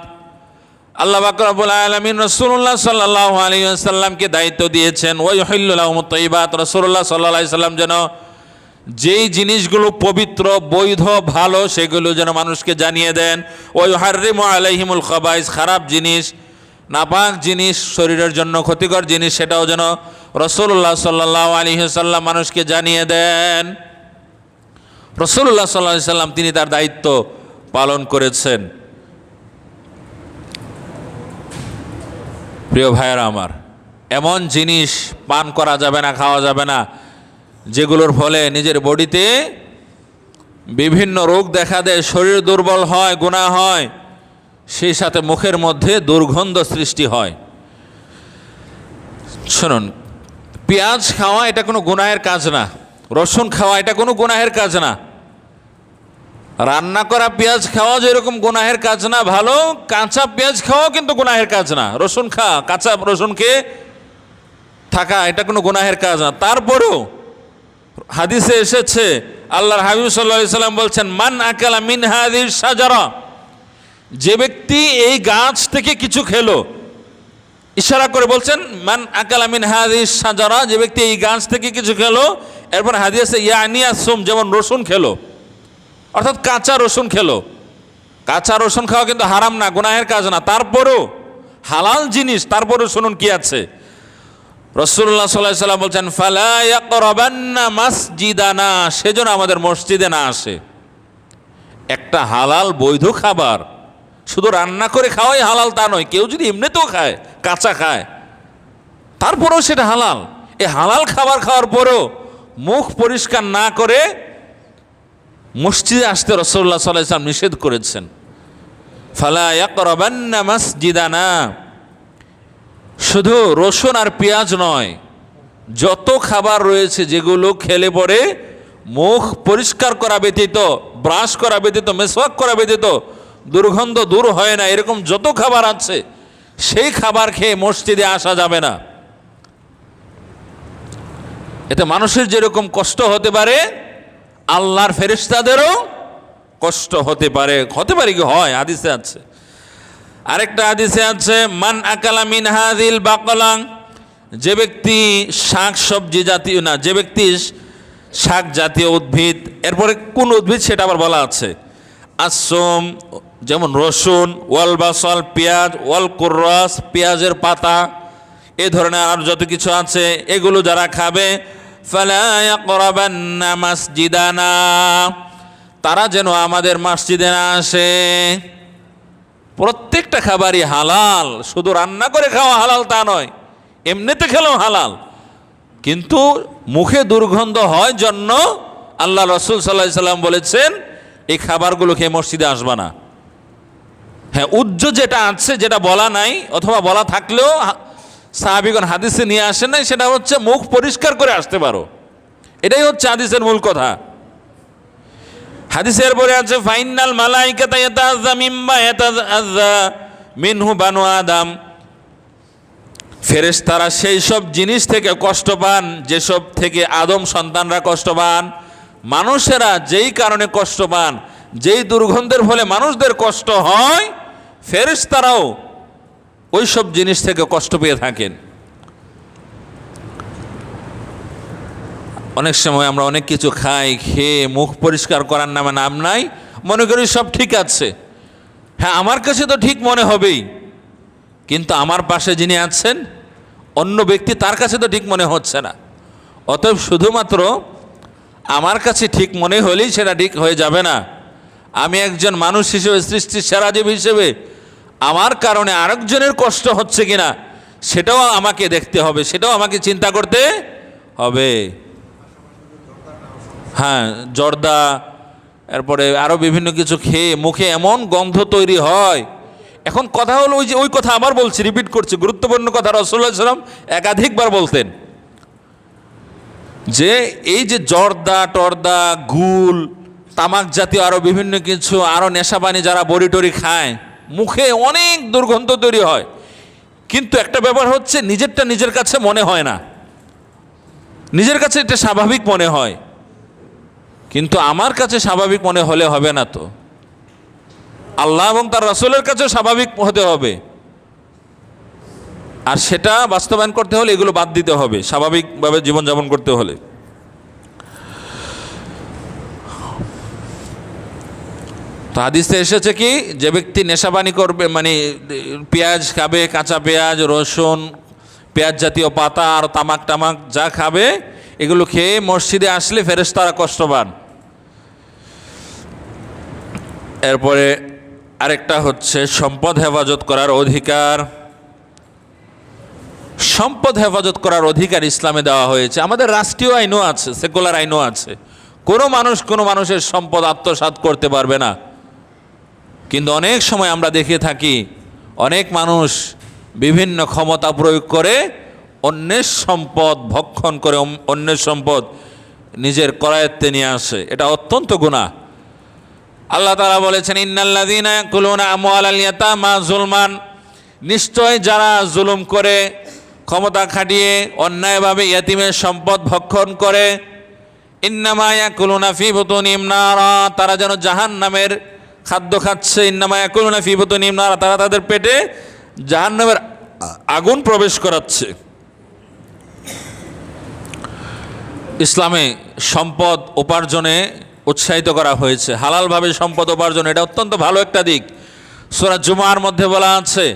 আল্লাহ পাক রব্বুল আলামিন রাসূলুল্লাহ সাল্লাল্লাহু আলাইহি ওয়াসাল্লামকে দায়িত্ব দিয়েছেন ওয়া ইউহিল্লু লাহুমুত তাইয়্যিবাত, রাসূলুল্লাহ সাল্লাল্লাহু আলাইহি সাল্লাম যেন যেই জিনিসগুলো পবিত্র, বৈধ, ভালো, সেগুলো যেন মানুষকে জানিয়ে দেন। ওয়া ইউহাররিমু আলাইহিমুল খাবাইস, খারাপ জিনিস, নাপাক জিনিস, শরীরের জন্য ক্ষতিকর জিনিস, সেটাও যেন রাসূলুল্লাহ সাল্লাল্লাহু আলাইহি ওয়াসাল্লাম মানুষকে জানিয়ে দেন। রাসূলুল্লাহ সাল্লাল্লাহু আলাইহি সাল্লাম তিনি তার দায়িত্ব পালন করেছেন। প্রিয় ভাইয়েরা আমার, এমন জিনিস পান করা যাবে না, খাওয়া যাবে না, যেগুলোর ফলে নিজের বডিতে বিভিন্ন রোগ দেখা দেয়, শরীর দুর্বল হয়, গুনাহ হয়, সেই সাথে মুখের মধ্যে দুর্গন্ধ সৃষ্টি হয়। শুনুন, পেঁয়াজ খাওয়া এটা কোনো গুনাহের কাজ না, রসুন খাওয়া এটা কোনো গুনাহের কাজ না। রান্না করা পেঁয়াজ খাওয়া যেরকম গুনাহের কাজ না, ভালো কাঁচা পেঁয়াজ খাওয়াও কিন্তু গুনাহের কাজ না। রসুন কাঁচা রসুনকে থাকা এটা কোনো গুনাহের কাজ না। তারপরেও হাদিসে এসেছে আল্লাহর হাবিব সাল্লাল্লাহু আলাইহি সাল্লাম বলছেন মান আকালা মিন হাযিহিশ শাজারা, যে ব্যক্তি এই গাছ থেকে কিছু খেলো, ইশারা করে বলছেন মান আকালা মিন হাযিহিশ শাজারা, যে ব্যক্তি এই গাছ থেকে কিছু খেলো। এরপর হাদিসে ইয়ানি আসুম, যেমন রসুন খেলো, অর্থাৎ কাঁচা রসুন খেলো। কাঁচা রসুন খাওয়া কিন্তু হারাম না, গুনাহের কাজ না, তারপরও হালাল জিনিস। তারপরও শুনুন কি আছে, রাসূলুল্লাহ সাল্লাল্লাহু আলাইহি সাল্লাম বলছেন ফালা ইয়াকরাবান্না মাসজিদানা, সেজন্য আমাদের মসজিদে না আসে। একটা হালাল বৈধ খাবার শুধু রান্না করে খাওয়াই হালাল তা নয়, কেউ যদি এমনিতেও খায়, কাঁচা খায়, তারপরেও সেটা হালাল। এই হালাল খাবার খাওয়ার পরেও মুখ পরিষ্কার না করে মসজিদে আসতে রাসূলুল্লাহ সাল্লাল্লাহু আলাইহি সাল্লাম নিষেধ করেছেন। ফালা ইয়াকরাবান্না মাসজিদানা, শুধু রসুন আর পেঁয়াজ নয়, যত খাবার রয়েছে যেগুলো খেলে পরে মুখ পরিষ্কার করা ব্যতীত, ব্রাশ করা ব্যতীত, মেসওয়াক করা ব্যতীত দুর্গন্ধ দূর হয় না, এরকম যত খাবার আছে সেই খাবার খেয়ে মসজিদে আসা যাবে না। এতে মানুষের যেরকম কষ্ট হতে পারে, আল্লাহর ফেরেশতাদেরও কষ্ট হতে পারে কি হয়, হাদিসে আছে। আরেকটা হাদিসে আছে মান আকালা মিন হাযিল বাকলা, যে ব্যক্তি শাক সবজি জাতীয় না, যে ব্যক্তি শাক জাতীয় উদ্ভিদ, এরপরে কোন উদ্ভিদ সেটা আবার বলা আছে, আসম যেমন রসুন, ওয়াল বাসল পেঁয়াজ, ওয়াল কুররাস পেঁয়াজের পাতা, এ ধরনের আর যত কিছু আছে, এগুলো যারা খাবে ফালা ইয়াকরাবান্না মাসজিদানা, তারা যেন আমাদের মসজিদে না আসে। প্রত্যেকটা খাবারই হালাল, শুধু রান্না করে খাওয়া হালাল তা নয়, এমনিতে খেলেও হালাল, কিন্তু মুখে দুর্গন্ধ হয় জন্য আল্লাহ রসুল সাল্লাল্লাহু আলাইহি সাল্লাম বলেছেন এই খাবারগুলো খেয়ে মসজিদে আসবা না। হ্যাঁ, উজ্জ যেটা আছে, যেটা বলা নাই অথবা বলা থাকলেও সাহাবীগণ হাদিসে নিয়ে আসেন নাই, সেটা হচ্ছে মুখ পরিষ্কার করে আসতে পারো, এটাই হচ্ছে হাদিসের মূল কথা। হাদিসের পরে আছে ফাইনাল মালাইকাতা ইয়াতাআযযা মিম্মা ইয়াতাআযযা মিনহু বানু আদম, ফেরেশতারা সেই সব জিনিস থেকে কষ্ট পান যেসব থেকে আদম সন্তানরা কষ্ট পান। মানুষেরা যেই কারণে কষ্ট পান, যেই দুর্গন্ধের ফলে মানুষদের কষ্ট হয়, ফেরেশতারাও ওই সব জিনিস থেকে কষ্ট পেয়ে থাকেন। অনেক সময় আমরা অনেক কিছু খাই, খেয়ে মুখ পরিষ্কার করার নামে নাম নাই, মনে করি সব ঠিক আছে। হ্যাঁ, আমার কাছে তো ঠিক মনে হবেই, কিন্তু আমার পাশে যিনি আছেন অন্য ব্যক্তি, তার কাছে তো ঠিক মনে হচ্ছে না। অতএব শুধুমাত্র আমার কাছে ঠিক মনে হলেই সেটা ঠিক হয়ে যাবে না। আমি একজন মানুষ হিসেবে, সৃষ্টির সেরা জীব হিসেবে আমার কারণে আরেকজনের কষ্ট হচ্ছে কিনা সেটাও আমাকে দেখতে হবে, সেটাও আমাকে চিন্তা করতে হবে। হ্যাঁ, জর্দা, এরপরে আরও বিভিন্ন কিছু খেয়ে মুখে এমন গন্ধ তৈরি হয়। এখন কথা হলো ওই কথা আবার বলছি, রিপিট করছি, গুরুত্বপূর্ণ কথা রাসূলুল্লাহ সাল্লাল্লাহু আলাইহি ওয়াসাল্লাম একাধিকবার বলতেন যে এই যে জর্দা টর্দা, গুল, তামাক জাতীয় আরও বিভিন্ন কিছু, আরও নেশাপানি যারা বড়ি টড়ি খায়, মুখে অনেক দুর্গন্ধ তৈরি হয়। কিন্তু একটা ব্যাপার হচ্ছে, নিজেরটা নিজের কাছে মনে হয় না, নিজের কাছে এটা স্বাভাবিক মনে হয়, কিন্তু আমার কাছে স্বাভাবিক মনে হলে হবে না তো, আল্লাহ এবং তার রাসূলের কাছেও স্বাভাবিক হতে হবে। আর সেটা বাস্তবায়ন করতে হলে এগুলো বাদ দিতে হবে, স্বাভাবিকভাবে জীবনযাপন করতে হলে। তো হাদিসে এসেছে কি, যে ব্যক্তি নেশাপানি করবে, মানে পেঁয়াজ খাবে, কাঁচা পেঁয়াজ, রসুন, পেঁয়াজ জাতীয় পাতা আর তামাক টামাক যা খাবে, এগুলো খেয়ে মসজিদে আসলে ফেরেশতারা কষ্ট পান। এরপরে আরেকটা হচ্ছে সম্পদ হেফাজত করার অধিকার। সম্পদ হেফাজত করার অধিকার ইসলামে দেওয়া হয়েছে। আমাদের রাষ্ট্রীয় আইনও আছে, সেকুলার আইনও আছে। কোনো মানুষ কোনো মানুষের সম্পদ আত্মসাৎ করতে পারবে না। কিন্তু অনেক সময় আমরা দেখে থাকি অনেক মানুষ বিভিন্ন ক্ষমতা প্রয়োগ করে অন্যের সম্পদ ভক্ষণ করে, অন্যের সম্পদ নিজের করায়ত্তে নিয়ে আসে। এটা অত্যন্ত গুনাহ। আল্লাহ তাআলা বলেছেন, ইন্নাল্লাযীনা ইয়াকুলুনা আমওয়ালাল ইয়াতামা যুলমান, নিশ্চয় যারা জুলুম করে, ক্ষমতা খাটিয়ে অন্যায়ভাবে ইয়াতিমের সম্পদ ভক্ষণ করে, ইন্নামা ইয়াকুলুনা ফি বুতুনিহিম নারা, তারা যেন জাহান্নামের খাদ্য খাচ্ছে। ইন্নামা ইয়াকুলুনা ফি বুতুনিহিম নারা, তারা তাদের পেটে জাহান্নামের আগুন প্রবেশ করাচ্ছে। ইসলামে সম্পদ উপার্জনে উৎসাহিত করা হয়েছে, হালালভাবে সম্পদ উপার্জন, এটা অত্যন্ত ভালো একটা দিক। সূরা জুমার মধ্যে বলা আছে,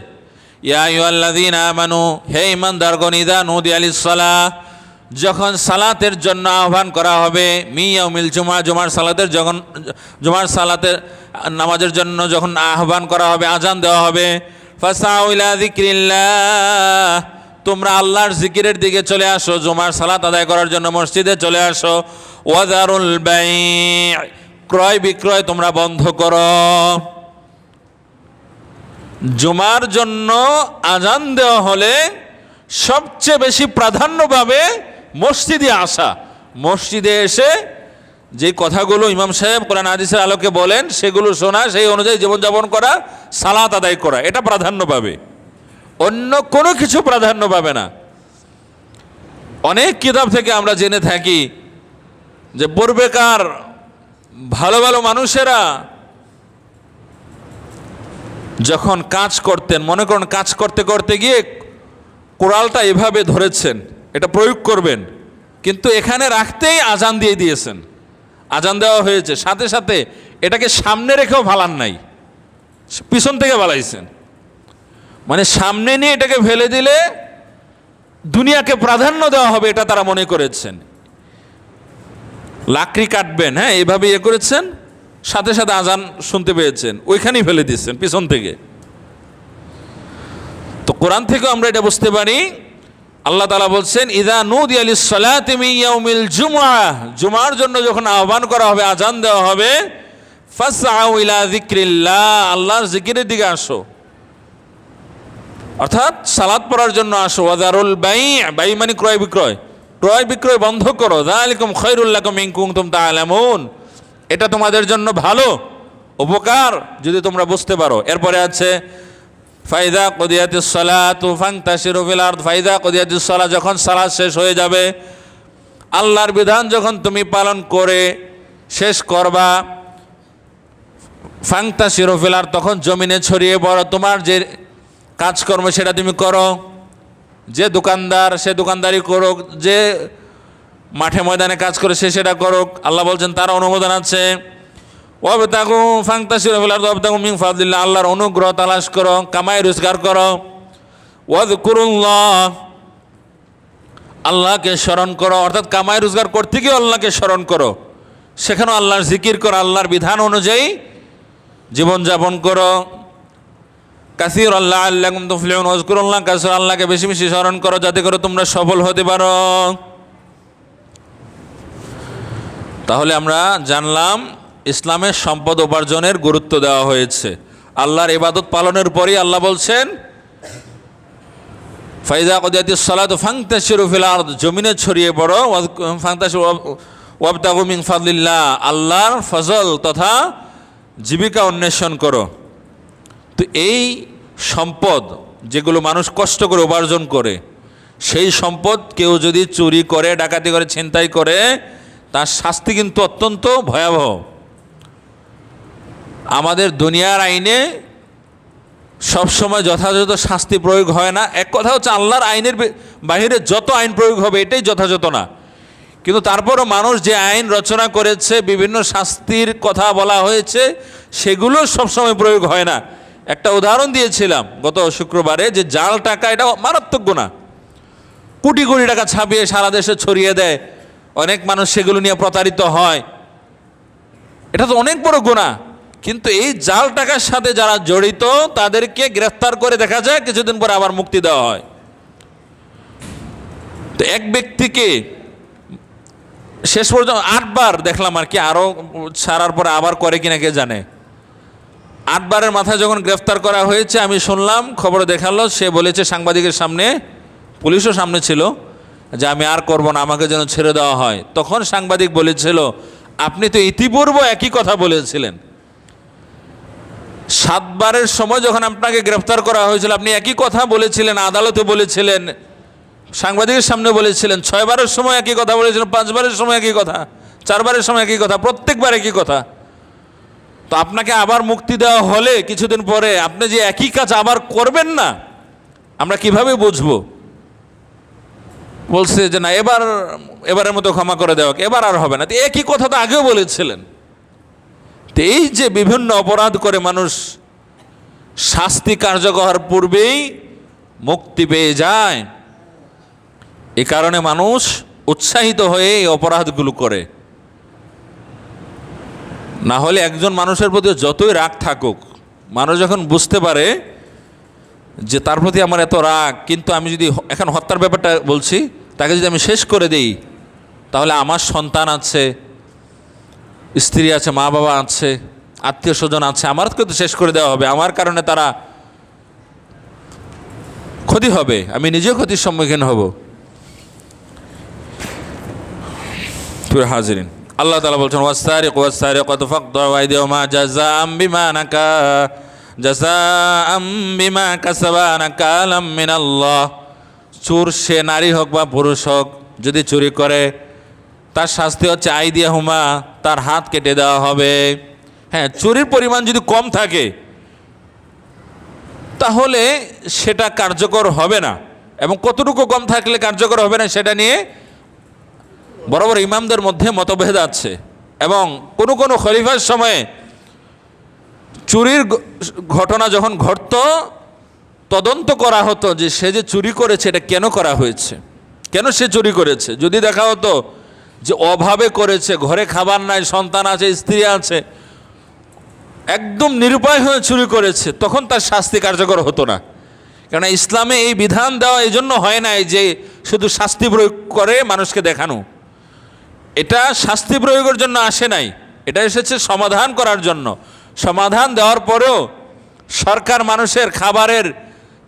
ইয়া আইয়ুহাল্লাযীনা আমানু, হে ঈমানদারগণ, ইযা নুদিয়া লিস-সালাহ, যখন সালাতের জন্য আহ্বান করা হবে, মি ইয়াউমিল জুমআ, জুমার সালাতের নামাজের জন্য যখন আহ্বান করা হবে, আজান দেওয়া হবে, ফাসাউ ইলা যিকরিল্লাহ, তোমরা আল্লাহর জিকিরের দিকে চলে আসো, জুমার সালাত আদায় করার জন্য মসজিদে চলে আসো। ওয়াযারুল বাই', ক্রয় বিক্রয় তোমরা বন্ধ করো। জুমার জন্য আজান দেওয়া হলে সবচেয়ে বেশি প্রাধান্য পাবে মসজিদে আসা। মসজিদে এসে যে কথাগুলো ইমাম সাহেব কোরআন হাদিসের আলোকে বলেন সেগুলো শোনা, সেই অনুযায়ী জীবনযাপন করা, সালাত আদায় করা, এটা প্রাধান্য পাবে, অন্য কোনো কিছু প্রাধান্য পাবে না। অনেক কিতাব থেকে আমরা জেনে থাকি যে পূর্বেকার ভালো ভালো মানুষেরা যখন কাজ করতেন, মনে করুন কাজ করতে করতে গিয়ে কোড়ালটা এভাবে ধরেছেন, এটা প্রয়োগ করবেন, কিন্তু এখানে রাখতেই আজান দিয়ে দিয়েছেন, আজান দেওয়া হয়েছে, সাথে সাথে এটাকে সামনে রেখেও ফালান নাই, পিছন থেকে ফালাইছেন। মানে সামনে নিয়ে এটাকে ফেলে দিলে দুনিয়াকে প্রাধান্য দেওয়া হবে, এটা তারা মনে করেছেন। লাকড়ি কাটবেন, হ্যাঁ, এভাবে ইয়ে করেছেন, সাথে সাথে আজান শুনতে পেয়েছেন, ওইখানেই ফেলে দিচ্ছেন পিছন থেকে। তো কোরআন থেকেও আমরা এটা বুঝতে পারি, আল্লাহ তাআলা বলছেন ইযা নুদিয়া লিস-সালাতি মিন ইয়াউমিল জুমআহ, জুমার জন্য যখন আহ্বান করা হবে, আজান দেওয়া হবে, ফাসআউ ইলা যিকরিল্লাহ, আল্লাহর জিকিরের দিকে আসো, অর্থাৎ সালাত পড়ার জন্য আসো। ওয়াযারুল বাই মানে ক্রয় বিক্রয়, ক্রয় বিক্রয় বন্ধ করো। যালিকুম খায়রুল লাকুম ইন কুনতুম তা'লামুন, এটা তোমাদের জন্য ভালো, উপকার যদি তোমরা বুঝতে পারো। এরপরে আছে ফাইদা কুদিয়াতিস সালাতু ফান্তাশিরু ফিল আরদ, ফাইদা কুদিয়াতিস সালাত, যখন সালাত শেষ হয়ে যাবে, আল্লাহর বিধান যখন তুমি পালন করে শেষ করবা, ফান্তাশিরু ফিল আরদ, তখন জমিনে ছড়িয়ে পড়ো, তোমার যে কাজকর্ম সেটা তুমি করো, যে দোকানদার সে দোকানদারি করুক, যে মাঠে ময়দানে কাজ করে সে সেটা করুক। আল্লাহ বলছেন তার অনুমোদন আছে। ওয়াবতাগু ফান্তাশিরু ফিল আরদি ওয়াবতাগু মিন ফাদলিল্লাহ, আল্লাহর অনুগ্রহ তালাশ করো, কামাই রোজগার করো। ওয়াযকুরুল্লাহ, আল্লাহকে স্মরণ করো, অর্থাৎ কামাই রোজগার করতে গিয়ে আল্লাহকে স্মরণ করো, সেখানেও আল্লাহর জিকির করো, আল্লাহর বিধান অনুযায়ী জীবনযাপন করো। কাসীরান লাআল্লাকুম তুফলিহুন, ওয়াযকুরুল্লাহ কাসীরান, আল্লাহকে বেশি বেশি স্মরণ করো যাতে করে তোমরা সফল হতে পারো। তাহলে আমরা জানলাম ইসলামের সম্পদ উপার্জনের গুরুত্ব দেওয়া হয়েছে। আল্লাহর ইবাদত পালনের পরই আল্লাহ বলছেন ফাইযা কুদিয়াতিস সালাতু ফান্তাশিরু ফিল আরদ, জমিনে ছড়িয়ে পড়ো, ফান্তাশিরু ওয়াবতাগু মিন ফাদলিল্লাহ, আল্লাহর ফজল তথা জীবিকা অন্বেষণ করো। তো এই সম্পদ যেগুলো মানুষ কষ্ট করে উপার্জন করে, সেই সম্পদ কেউ যদি চুরি করে, ডাকাতি করে, ছিনতাই করে, তার শাস্তি কিন্তু অত্যন্ত ভয়াবহ। আমাদের দুনিয়ার আইনে সবসময় যথাযথ শাস্তি প্রয়োগ হয় না। এক কথা হচ্ছে আল্লাহর আইনের বাহিরে যত আইন প্রয়োগ হবে এটাই যথাযথ না, কিন্তু তারপরও মানুষ যে আইন রচনা করেছে, বিভিন্ন শাস্তির কথা বলা হয়েছে, সেগুলো সবসময় প্রয়োগ হয় না। একটা উদাহরণ দিয়েছিলাম গত শুক্রবারে, যে জাল টাকা, এটা মারাত্মক গুনাহ, কোটি কোটি টাকা ছাপিয়ে সারা দেশে ছড়িয়ে দেয়, অনেক মানুষ সেগুলো নিয়ে প্রতারিত হয়, এটা তো অনেক বড় গুনাহ। কিন্তু এই জাল টাকার সাথে যারা জড়িত তাদেরকে গ্রেফতার করে দেখা যায়, কিছুদিন পরে আবার মুক্তি দেওয়া হয়। তো এক ব্যক্তিকে শেষ পর্যন্ত 8 বার দেখলাম আর কি, আরও ছাড়ার পরে আবার করে কিনা কে জানে। 8 বারের মাথায় যখন গ্রেফতার করা হয়েছে, আমি শুনলাম, খবরে দেখালো, সে বলেছে সাংবাদিকের সামনে, পুলিশও সামনে ছিল, যে আমি আর করব না, আমাকে যেন ছেড়ে দেওয়া হয়। তখন সাংবাদিক বলেছিল, আপনি তো ইতিপূর্বে একই কথা বলেছিলেন, 7 বারের সময় যখন আপনাকে গ্রেফতার করা হয়েছিল আপনি একই কথা বলেছিলেন, আদালতে বলেছিলেন, সাংবাদিকের সামনে বলেছিলেন, 6 বারের সময় একই কথা বলেছিলেন, 5 বারের সময় একই কথা, 4 বারের সময় একই কথা, প্রত্যেকবার একই কথা। তো আপনাকে আবার মুক্তি দেওয়া হলে কিছুদিন পরে আপনি যে একই কাজ আবার করবেন না, আমরা কিভাবে বুঝবো? বলছে যে না, এবারের মতো ক্ষমা করে দেওয়া, এবার আর হবে না। তো একই কথা তো আগেও বলেছিলেন। তো এই যে বিভিন্ন অপরাধ করে মানুষ শাস্তি কার্যকর পূর্বেই মুক্তি পেয়ে যায়, এ কারণে মানুষ উৎসাহিত হয়ে এই অপরাধগুলো করে। না হলে একজন মানুষের প্রতি যতই রাগ থাকুক, মানুষ যখন বুঝতে পারে যে তার প্রতি আমার এত রাগ, কিন্তু আমি যদি এখন হত্যার ব্যাপারটা বলছি, তাকে যদি আমি শেষ করে দিই, তাহলে আমার সন্তান আছে, স্ত্রী আছে, মা বাবা আছে, আত্মীয় স্বজন আছে, আমারকে তো শেষ করে দেওয়া হবে, আমার কারণে তারা ক্ষতি হবে, আমি নিজেও ক্ষতির সম্মুখীন হব। হাজিরিন, আল্লাহ তাআলা বলছেন ওয়াস-সারিকু ওয়াস-সারিকাতু ফাকতাউ আইদিয়াহুমা জাযাআম বিমা কাসাবা নাকালাম মিনাল্লাহ। চোর সে নারী হোক বা পুরুষ হোক, যদি চুরি করে তার শাস্তি হচ্ছে আইদিয়াহুমা, তার হাত কেটে দেওয়া হবে। হ্যাঁ, চুরির পরিমাণ যদি কম থাকে তাহলে সেটা কার্যকর হবে না, এবং কতটুকু কম থাকলে কার্যকর হবে না সেটা নিয়ে বড় বড় ইমামদের মধ্যে মতভেদ আছে। এবং কোনো কোনো খলিফার সময়ে চুরির ঘটনা যখন ঘটত, তদন্ত করা হতো যে সে যে চুরি করেছে এটা কেন করা হয়েছে, কেন সে চুরি করেছে। যদি দেখা হতো যে অভাবে করেছে, ঘরে খাবার নাই, সন্তান আছে, স্ত্রী আছে, একদম নিরুপায় হয়ে চুরি করেছে, তখন তার শাস্তি কার্যকর হতো না। কেননা ইসলামে এই বিধান দেওয়া এই জন্য হয় নাই যে শুধু শাস্তি প্রয়োগ করে মানুষকে দেখানো, এটা শাস্তি প্রয়োগের জন্য আসে নাই, এটা এসেছে সমাধান করার জন্য। সমাধান দেওয়ার পরেও সরকার মানুষের খাবারের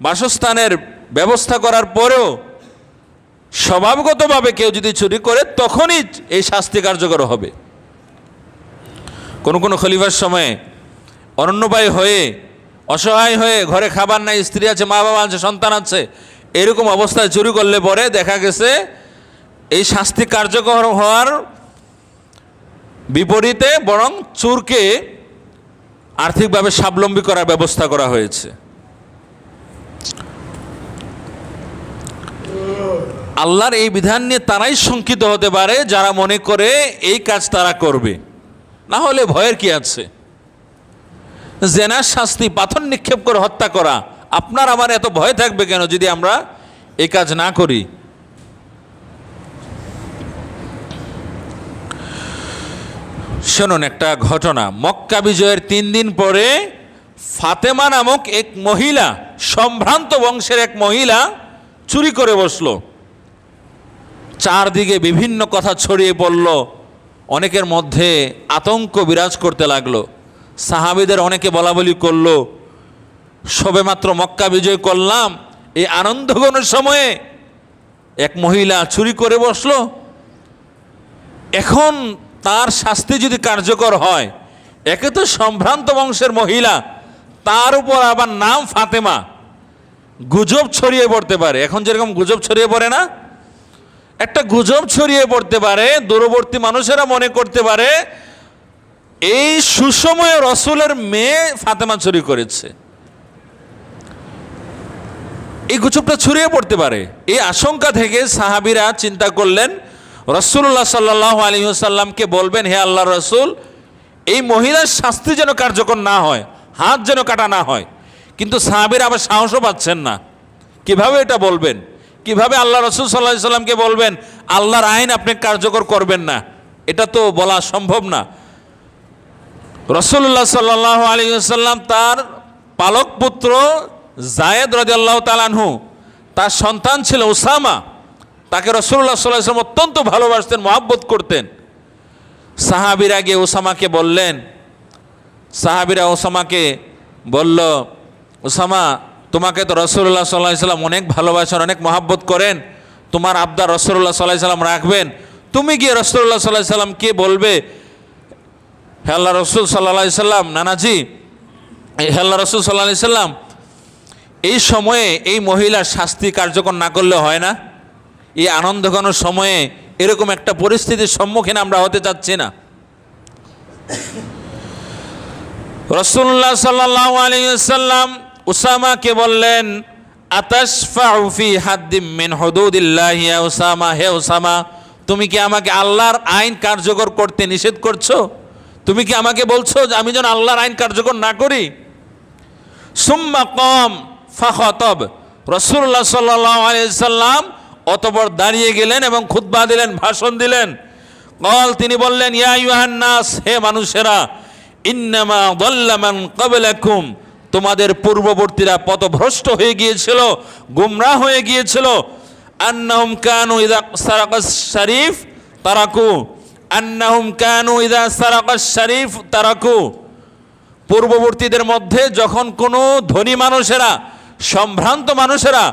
বাসস্থানের ব্যবস্থা করার পরেও স্বভাবগতভাবে কেউ যদি চুরি করে তখনই এই শাস্তি কার্যকর হবে। কোনো কোনো খলিফার সময়ে অরণ্যবাহী হয়ে অসহায় হয়ে ঘরে খাবার নাই, স্ত্রী আছে, মা বাবা আছে, সন্তান আছে, এরকম অবস্থায় চুরি করলে পরে দেখা গেছে এই শাস্তি কার্যকর হওয়ার বিপরীতে বরং চোরকে আর্থিকভাবে স্বাবলম্বী করার ব্যবস্থা করা হয়েছে। আল্লাহর এই বিধান নিয়ে তারাই শঙ্কিত হতে পারে যারা মনে করে এই কাজ তারা করবে, না হলে ভয়ের কি আছে? জেনার শাস্তি পাথর নিক্ষেপ করে হত্যা করা, আপনার আমার এত ভয় থাকবে কেন যদি আমরা এই কাজ না করি? শুনুন একটা ঘটনা। মক্কা বিজয়ের 3 দিন পরে ফাতেমা নামক এক মহিলা, সম্ভ্রান্ত বংশের এক মহিলা চুরি করে বসলো। চারদিকে বিভিন্ন কথা ছড়িয়ে পড়ল, অনেকের মধ্যে আতঙ্ক বিরাজ করতে লাগলো। সাহাবীদের অনেকে বলাবলি করলো, সবেমাত্র মক্কা বিজয় করলাম, এই আনন্দঘনের সময়ে এক মহিলা চুরি করে বসলো। এখন তার শাস্তি যদি কার্যকর হয়, একে তো সম্ভ্রান্ত বংশের মহিলা, তার উপর আবার নাম ফাতেমা, গুজব ছড়িয়ে পড়তে পারে। এখন যেরকম গুজব ছড়িয়ে পড়ে না, একটা গুজব ছড়িয়ে পড়তে পারে, দূরবর্তী মানুষেরা মনে করতে পারে এই সুসময়ে রসুলের মেয়ে ফাতেমা চুরি করেছে। এই গুজবটা ছড়িয়ে পড়তে পারে। এই আশঙ্কা থেকে সাহাবীরা চিন্তা করলেন রাসূলুল্লাহ সাল্লাল্লাহু আলাইহি ওয়াসাল্লামকে বলবেন, হে আল্লাহর রাসূল, এই মহিলার শাস্তি যেন কার্যকর না হয়, হাত যেন কাটা না হয়। কিন্তু সাহাবীরা আবার সাহসও পাচ্ছেন না, কিভাবে এটা বলবেন, কিভাবে আল্লাহ রাসূল সাল্লাল্লাহু আলাইহি ওয়াসাল্লামকে বলবেন আল্লাহর আইন আপনি কার্যকর করবেন না, এটা তো বলা সম্ভব না। রাসূলুল্লাহ সাল্লাল্লাহু আলাইহি ওয়াসাল্লাম তার পালক পুত্র যায়েদ রাদিয়াল্লাহু তাআলা আনহু, তার সন্তান ছিল উসামা, তাকে রাসূলুল্লাহ সাল্লাল্লাহু আলাইহি ওয়াসাল্লাম অত্যন্ত ভালোবাসতেন, মহব্বত করতেন। সাহাবীরা গিয়ে উসামাকে বললেন, সাহাবীরা উসামাকে বলল, উসামা তোমাকে তো রাসূলুল্লাহ সাল্লাল্লাহু আলাইহি ওয়াসাল্লাম অনেক ভালোবাসেন, অনেক মহব্বত করেন, তোমার আবদার রাসূলুল্লাহ সাল্লাল্লাহু আলাইহি ওয়াসাল্লাম রাখবেন, তুমি গিয়ে রাসূলুল্লাহ সাল্লাল্লাহু আলাইহি ওয়াসাল্লামকে বলবে, হে আল্লাহ রাসূল সাল্লাল্লাহু আলাইহি ওয়াসাল্লাম, নানাজি, হে আল্লাহ রাসূল সাল্লাল্লাহু আলাইহি ওয়াসাল্লাম, এই সময়ে এই মহিলার শাস্তি কার্যকর না করলে হয় না। এই আনন্দঘন সময়ে এরকম একটা পরিস্থিতির সম্মুখীন আমরা হতে চাচ্ছি না। রাসূলুল্লাহ সাল্লাল্লাহু আলাইহি ওয়াসাল্লাম উসামাকে বললেন, আতাশফাউ ফি হাদ্দিম মিন হুদুদিল্লাহি ইয়া উসামা, হে উসামা, তুমি কি আমাকে আল্লাহর আইন কার্যকর করতে নিষেধ করছো? তুমি কি আমাকে বলছো যে আমি যেন আল্লাহর আইন কার্যকর না করি? সুম্মা কম ফাখতাব, রাসূলুল্লাহ সাল্লাল্লাহু আলাইহি ওয়াসাল্লাম অতঃপর দাঁড়িয়ে গেলেন এবং খুতবা দিলেন, ভাষণ দিলেন। কল, তিনি বললেন, ইয়া আইয়ুহান নাস, হে মানুষেরা, ইন্নামা দাল্লা মান ক্বাবলাকুম, তোমাদের পূর্ববর্তীরা পথভ্রষ্ট হয়ে গিয়েছিল, গুমরাহ হয়ে গিয়েছিল। আন্নাহুম কানু ইযা সারাকাস শরীফ তারাকু, আন্নাহুম কানু ইযা সারাকাস শরীফ তারাকু, পূর্ববর্তীদের মধ্যে যখন কোনো ধনী মানুষেরা, সম্ভ্রান্ত মানুষেরা,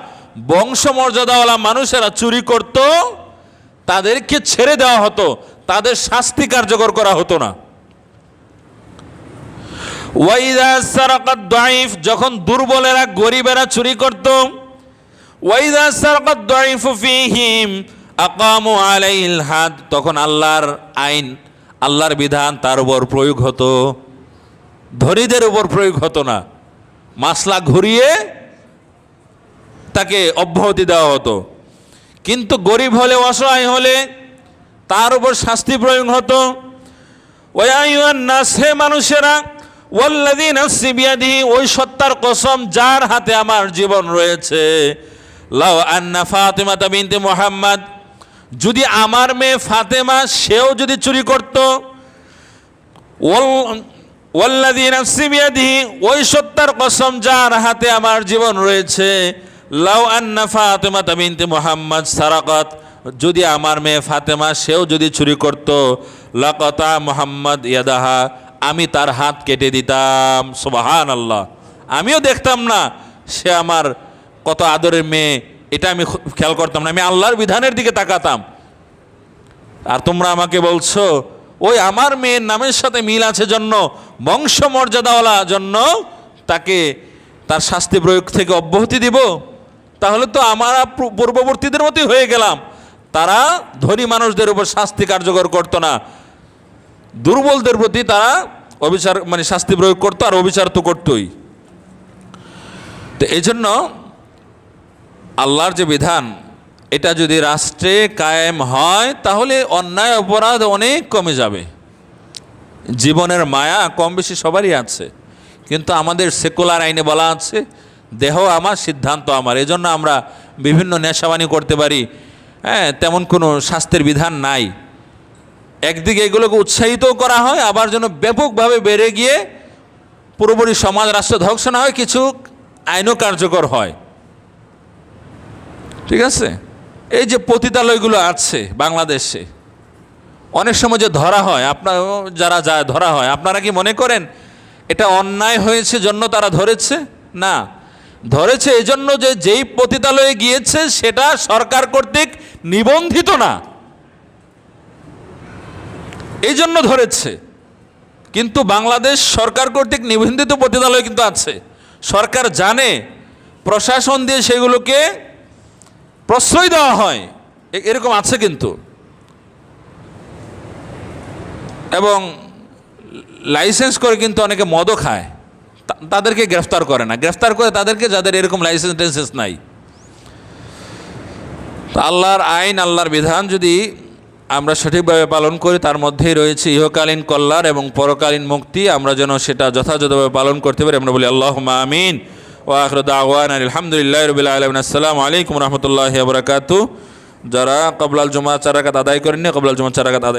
বংশমর্যাদাওয়ালা মানুষেরা চুরি করত, তাদেরকে ছেড়ে দেওয়া হতো, তাদের শাস্তি কার্যকর করা হতো না। ওয়াইদা সারাকাত দাঈফ, যখন দুর্বলেরা, গরিবেরা চুরি করত, ওয়াইদা সারাকাত দাঈফু ফীহিম আকামু আলাইহিল হাদ, তখন আল্লাহর আইন, আল্লাহর বিধান তার উপর প্রয়োগ হতো, ধনীদের উপর প্রয়োগ হতো না। মাসলা ঘুরিয়ে তাকে অব্যাহতি দেওয়া হতো। কিন্তু গরিব হলে, অসহায় হলে তার উপর শাস্তি প্রয়োগ হতো। ওয়া আইয়ুহান নাস, হে মানুষেরা, ওয়াল্লাযী নাফসি বিয়াদিহি, ওই সত্তার কসম যার হাতে আমার জীবন রয়েছে, লাউ আন্না ফাতিমাতা বিনতে মুহাম্মদ, যদি আমার মেয়ে ফাতেমা, সেও যদি চুরি করত, ওয়াল্লাযী নাফসি বিয়াদিহি, ওই সত্তার কসম যার হাতে আমার জীবন রয়েছে, লাউ আন্না ফাতিমাতা বিনতে মুহাম্মদ সারাকাত, যদি আমার মেয়ে ফাতেমা সেও যদি চুরি করত, লাকাতা মুহাম্মদ ইয়াদাহা, আমি তার হাত কেটে দিতাম। সুবহানাল্লাহ। আমিও দেখতাম না সে আমার কত আদরের মেয়ে, এটা আমি খেয়াল করতাম না, আমি আল্লাহর বিধানের দিকে তাকাতাম। আর তোমরা আমাকে বলছো ওই আমার মেয়ের নামের সাথে মিল আছে জন্য, বংশ মর্যাদাওয়ালা জন্য তাকে তার শাস্তি প্রয়োগ থেকে অব্যাহতি দিব। তাহলে তো আমরা পূর্ববর্তীদের মতোই হয়ে গেলাম। তারা ধনী মানুষদের উপর শাস্তি কার্যকর করতো না, দুর্বলদের প্রতি তারা অবিচার মানে শাস্তি প্রয়োগ করতো, আর অবিচার তো করতোই। তো এই জন্য আল্লাহর যে বিধান, এটা যদি রাষ্ট্রে কায়েম হয় তাহলে অন্যায় অপরাধ অনেক কমে যাবে। জীবনের মায়া কম বেশি সবারই আছে, কিন্তু আমাদের সেকুলার আইনে বলা আছে দেহ আমার, সিদ্ধান্ত আমার। এজন্য আমরা বিভিন্ন নেশাবানি করতে পারি, হ্যাঁ, তেমন কোনো শাস্তির বিধান নাই। একদিকে এগুলোকে উৎসাহিত করা হয়, আবার যেন ব্যাপকভাবে বেড়ে গিয়ে পুরোপুরি সমাজ রাষ্ট্র ধ্বংস না হয়, কিছু আইনও কার্যকর হয়। ঠিক আছে? এই যে পতিতালয়গুলো আছে বাংলাদেশে, অনেক সময় যে ধরা হয়, আপনার যারা যায় ধরা হয়, আপনারা কি মনে করেন এটা অন্যায় হয়েছে জন্য তারা ধরেছে? না, ধরেছে এই জন্য যে যেই পতিতালয়ে গিয়েছে সেটা সরকার কর্তৃক নিবন্ধিত না, এই জন্য ধরেছে। কিন্তু বাংলাদেশ সরকার কর্তৃক নিবন্ধিত পতিতালয় কিন্তু আছে, সরকার জানে, প্রশাসন দিয়ে সেগুলোকে প্রশ্রয় দেওয়া হয়, এরকম আছে কিন্তু। এবং লাইসেন্স করে কিন্তু অনেকে মদও খায়, তাদেরকে গ্রেফতার করে না, গ্রেফতার করে তাদেরকে যাদের এরকম লাইসেন্স টেন্সেন্স নাই। আল্লাহর আইন, আল্লাহর বিধান যদি আমরা সঠিকভাবে পালন করি, তার মধ্যেই রয়েছে ইহকালীন কল্যাণ এবং পরকালীন মুক্তি। আমরা যেন সেটা যথাযথভাবে পালন করতে পারি, আমরা বলি আল্লাহুম্মা আমিন। ওয়া আখিরু দাওয়ানা আলহামদুলিল্লাহি রাব্বিল আলামিন। আসসালামু আলাইকুম ওয়া রাহমাতুল্লাহি ওয়া বারাকাতুহু। যারা ক্বাবলাল জুমআ 4 রাকাত আদায় করেননি, ক্বাবলাল জুমআ 4 রাকাত আদায়